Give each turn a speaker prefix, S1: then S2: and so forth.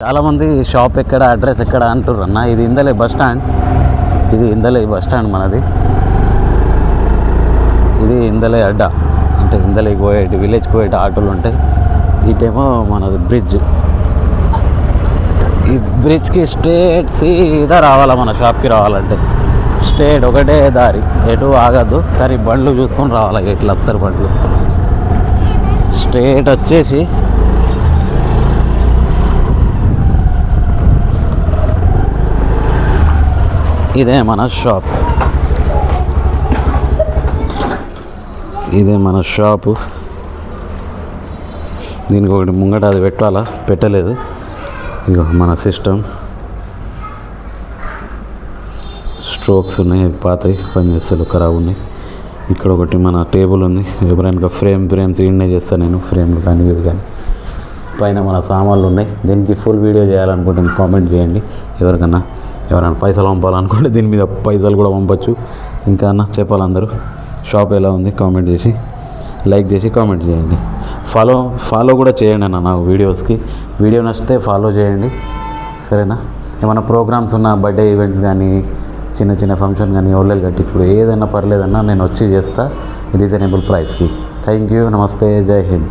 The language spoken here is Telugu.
S1: చాలామంది షాప్ ఎక్కడ, అడ్రస్ ఎక్కడ అంటారు అన్న. ఇది ఇందలే బస్ స్టాండ్. ఇది ఇందలే బస్ స్టాండ్ మనది. ఇది ఇందలే అడ్డ, అంటే ఇందలే కోయేటి విలేజ్ కోయేటి ఆటోలు ఉంటాయి. ఇటేమో మనది బ్రిడ్జ్. ఈ బ్రిడ్జ్కి స్ట్రేట్ సీదా రావాలా మన షాప్కి రావాలంటే. స్ట్రేట్ ఒకటే దారి, ఎటు ఆగద్దు. కానీ బండ్లు చూసుకొని రావాలి. ఇట్లా వస్తారు బండ్లు. స్ట్రేట్ వచ్చేసి ఇదే మన షాప్. ఇదే మన షాపు. దీనికి ఒకటి ముంగట అది పెట్టాలా, పెట్టలేదు. ఇగో మన సిస్టమ్. స్ట్రోక్స్ ఉన్నాయి, పాతవి పనిచేస్తలు ఖరాబ్ ఉన్నాయి. ఇక్కడ ఒకటి మన టేబుల్ ఉంది. ఎవరైనా ఫ్రేమ్స్ ఈడనే చేస్తాను నేను, ఫ్రేమ్లు కానీ ఇవి కానీ. పైన మన సామాన్లు ఉన్నాయి. దీనికి ఫుల్ వీడియో చేయాలనుకుంటే కామెంట్ చేయండి. ఎవరైనా పైసలు పంపాలనుకుంటే దీని మీద పైసలు కూడా పంపచ్చు. ఇంకా అన్న చెప్పాలి అందరూ షాప్ ఎలా ఉంది కామెంట్ చేసి, లైక్ చేసి కామెంట్ చేయండి. ఫాలో కూడా చేయండి అన్న నాకు వీడియోస్కి. వీడియో నచ్చితే ఫాలో చేయండి, సరేనా. ఏమైనా ప్రోగ్రామ్స్ ఉన్న, బర్త్డే ఈవెంట్స్ కానీ, చిన్న ఫంక్షన్ కానీ, ఓళ్ళలు కట్టించుడు ఏదైనా పర్లేదన్నా నేను వచ్చి చేస్తా రీజనబుల్ ప్రైస్కి. Thank you. నమస్తే. జై హింద్.